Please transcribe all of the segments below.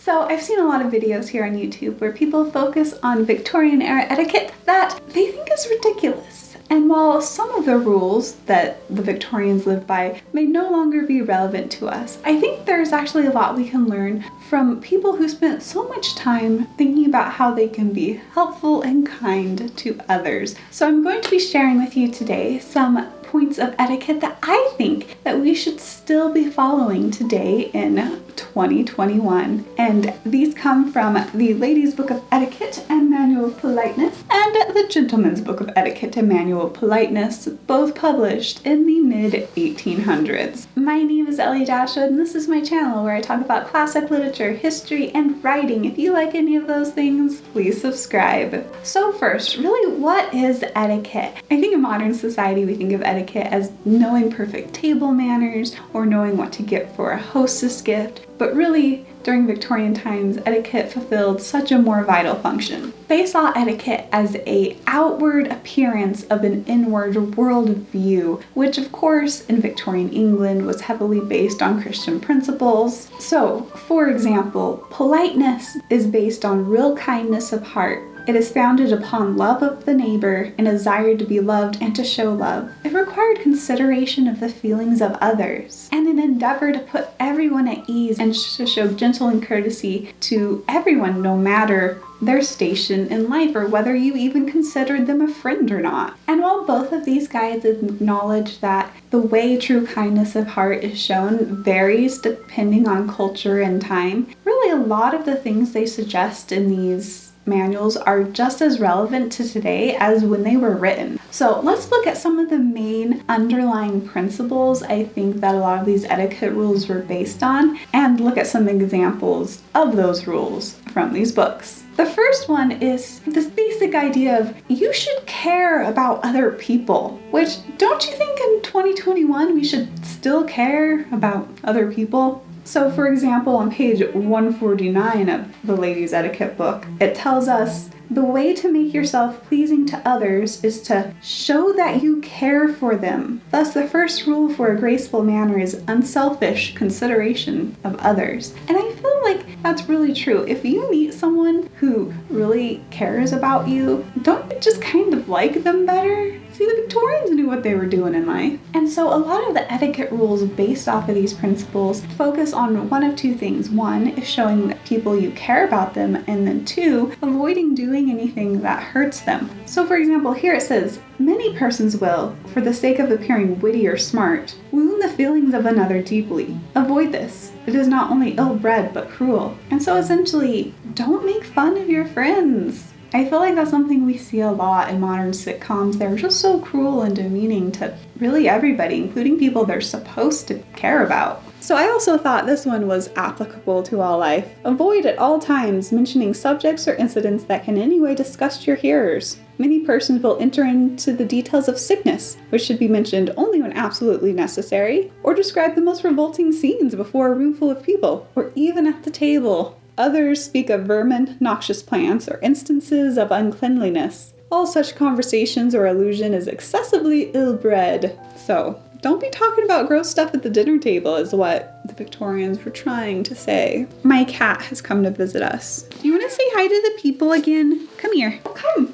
So I've seen a lot of videos here on YouTube where people focus on Victorian era etiquette that they think is ridiculous. And while some of the rules that the Victorians lived by may no longer be relevant to us, I think there's actually a lot we can learn from people who spent so much time thinking about how they can be helpful and kind to others. So I'm going to be sharing with you today some points of etiquette that I think that we should still be following today in 2021. And these come from the Ladies' Book of Etiquette and Manual of Politeness and the Gentleman's Book of Etiquette and Manual of Politeness, both published in the mid-1800s. My name is Ellie Dashwood, and this is my channel where I talk about classic literature, history, and writing. If you like any of those things, please subscribe. So first, really, what is etiquette? I think in modern society we think of etiquette as knowing perfect table manners or knowing what to get for a hostess gift. But really, during Victorian times, etiquette fulfilled such a more vital function. They saw etiquette as an outward appearance of an inward world view, which of course in Victorian England was heavily based on Christian principles. So, for example, politeness is based on real kindness of heart. It is founded upon love of the neighbor and a desire to be loved and to show love. It required consideration of the feelings of others and an endeavor to put everyone at ease and to show gentle and courtesy to everyone, no matter their station in life or whether you even considered them a friend or not. And while both of these guides acknowledge that the way true kindness of heart is shown varies depending on culture and time, really a lot of the things they suggest in these manuals are just as relevant to today as when they were written. So let's look at some of the main underlying principles I think that a lot of these etiquette rules were based on, and look at some examples of those rules from these books. The first one is this basic idea of you should care about other people, which don't you think in 2021 we should still care about other people? So for example, on page 149 of the Ladies' Etiquette book, it tells us the way to make yourself pleasing to others is to show that you care for them. Thus, the first rule for a graceful manner is unselfish consideration of others. And I feel like that's really true. If you meet someone who really cares about you, don't you just kind of like them better? See, the Victorians knew what they were doing in life. And so a lot of the etiquette rules based off of these principles focus on one of two things. One is showing that people you care about them, and then two, avoiding doing anything that hurts them. So for example, here it says, many persons will, for the sake of appearing witty or smart, wound the feelings of another deeply. Avoid this. It is not only ill-bred, but cruel. And so essentially, don't make fun of your friends. I feel like that's something we see a lot in modern sitcoms. They're just so cruel and demeaning to really everybody, including people they're supposed to care about. So I also thought this one was applicable to all life. Avoid at all times mentioning subjects or incidents that can in any way disgust your hearers. Many persons will enter into the details of sickness, which should be mentioned only when absolutely necessary, or describe the most revolting scenes before a room full of people, or even at the table. Others speak of vermin, noxious plants, or instances of uncleanliness. All such conversations or allusion is excessively ill-bred. So, don't be talking about gross stuff at the dinner table is what the Victorians were trying to say. My cat has come to visit us. Do you want to say hi to the people again? Come here. Come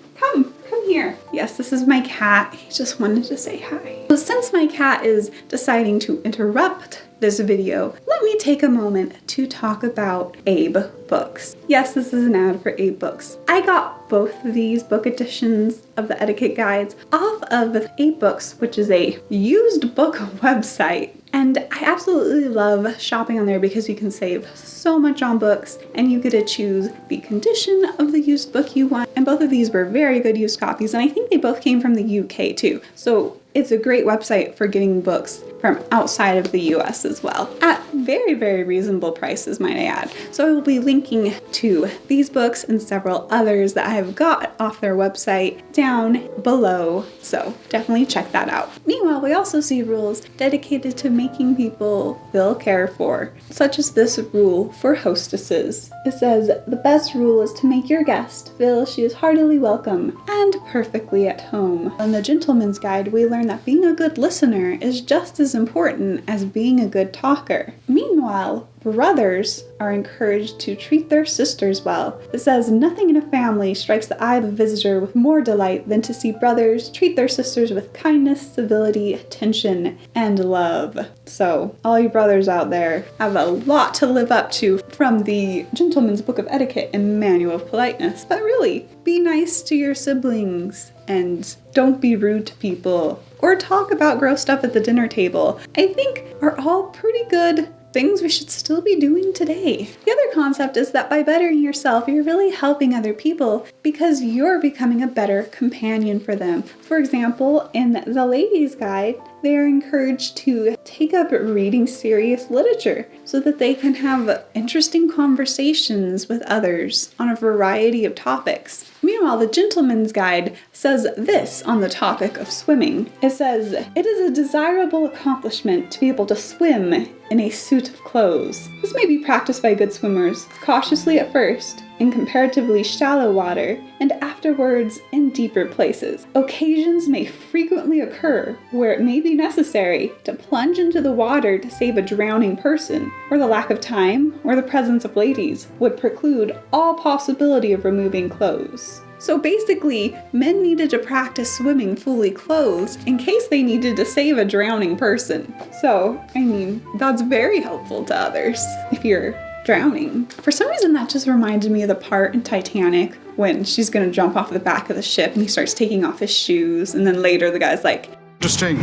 here. Yes, this is my cat. He just wanted to say hi. So since my cat is deciding to interrupt this video, let me take a moment to talk about Abebooks. Yes, this is an ad for Abebooks. I got both of these book editions of the etiquette guides off of Abebooks, which is a used book website. And I absolutely love shopping on there because you can save so much on books and you get to choose the condition of the used book you want. And both of these were very good used copies, and I think they both came from the UK too. So it's a great website for getting books from outside of the US as well, at very, very reasonable prices, might I add. So I will be linking to these books and several others that I have got off their website down below, so definitely check that out. Meanwhile, we also see rules dedicated to making people feel cared for, such as this rule for hostesses. It says, the best rule is to make your guest feel she is heartily welcome and perfectly at home. In the Gentleman's Guide, we learn learn that being a good listener is just as important as being a good talker. Meanwhile, brothers are encouraged to treat their sisters well. It says, nothing in a family strikes the eye of a visitor with more delight than to see brothers treat their sisters with kindness, civility, attention, and love. So, all you brothers out there have a lot to live up to from the Gentleman's Book of Etiquette and Manual of Politeness. But really, be nice to your siblings and don't be rude to people or talk about gross stuff at the dinner table. I think are all pretty good things we should still be doing today. The other concept is that by bettering yourself, you're really helping other people because you're becoming a better companion for them. For example, in the Ladies' Guide, they are encouraged to take up reading serious literature so that they can have interesting conversations with others on a variety of topics. Meanwhile, the Gentleman's Guide says this on the topic of swimming. It says, it is a desirable accomplishment to be able to swim in a suit of clothes. This may be practiced by good swimmers, cautiously at first, in comparatively shallow water, and afterwards in deeper places. Occasions may frequently occur where it may be necessary to plunge into the water to save a drowning person, or the lack of time or the presence of ladies would preclude all possibility of removing clothes. So basically, men needed to practice swimming fully clothed in case they needed to save a drowning person. So, I mean, that's very helpful to others if you're drowning. For some reason, that just reminded me of the part in Titanic when she's gonna jump off the back of the ship and he starts taking off his shoes, and then later the guy's like, interesting.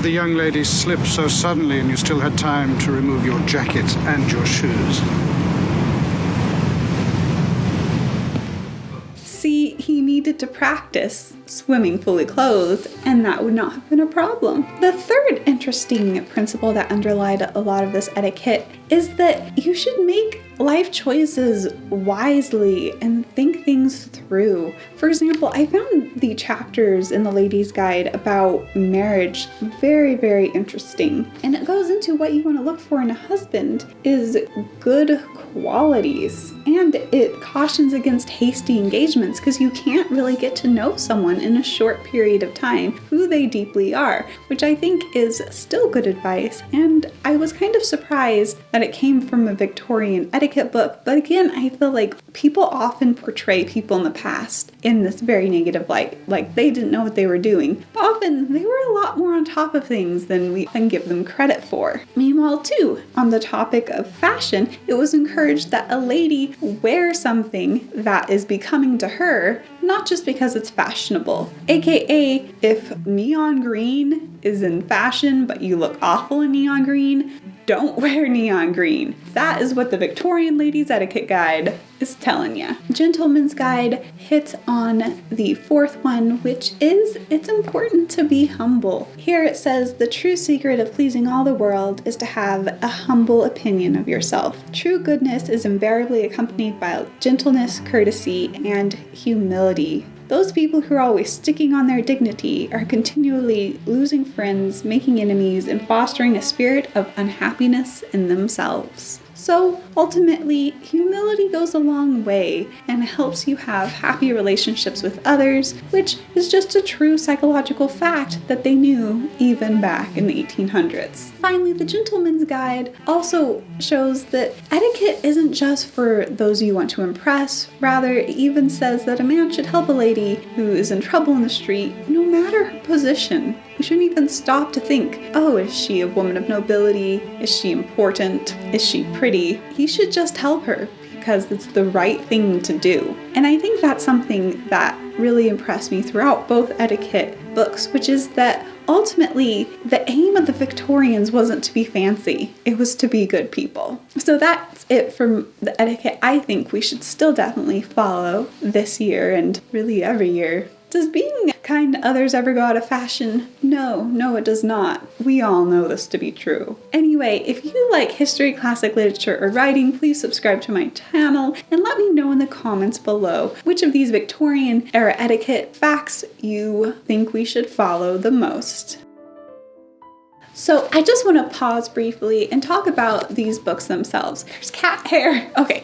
The young lady slipped so suddenly and you still had time to remove your jacket and your shoes. see, he needed to practice swimming fully clothed, and that would not have been a problem. The third interesting principle that underlied a lot of this etiquette is that you should make life choices wisely and think things through. For example, I found the chapters in the Ladies' Guide about marriage very, very interesting. And it goes into what you want to look for in a husband is good qualities. And it cautions against hasty engagements because you can't really get to know someone in a short period of time who they deeply are, which I think is still good advice. And I was kind of surprised that it came from a Victorian etiquette book. But again, I feel like people often portray people in the past in this very negative light, like they didn't know what they were doing. But often they were a lot more on top of things than we can give them credit for. Meanwhile, too, on the topic of fashion, it was encouraged that a lady wear something that is becoming to her, not just because it's fashionable. AKA, if neon green is in fashion, but you look awful in neon green, don't wear neon green. That is what the Victorian Ladies' Etiquette Guide is telling you. Gentleman's Guide hits on the fourth one, which is it's important to be humble. Here it says the true secret of pleasing all the world is to have a humble opinion of yourself. True goodness is invariably accompanied by gentleness, courtesy, and humility. Those people who are always sticking on their dignity are continually losing friends, making enemies, and fostering a spirit of unhappiness in themselves. So ultimately, humility goes a long way and helps you have happy relationships with others, which is just a true psychological fact that they knew even back in the 1800s. Finally, the Gentleman's Guide also shows that etiquette isn't just for those you want to impress. Rather, it even says that a man should help a lady who is in trouble in the street, no matter her position. You shouldn't even stop to think, oh, is she a woman of nobility? Is she important? Is she pretty? He should just help her because it's the right thing to do. And I think that's something that really impressed me throughout both etiquette books, which is that ultimately the aim of the Victorians wasn't to be fancy, it was to be good people. So that's it from the etiquette I think we should still definitely follow this year and really every year. Does being kind to others ever go out of fashion? No, it does not. We all know this to be true. Anyway, if you like history, classic literature, or writing, please subscribe to my channel and let me know in the comments below which of these Victorian era etiquette facts you think we should follow the most. So I just want to pause briefly and talk about these books themselves. There's cat hair. Okay.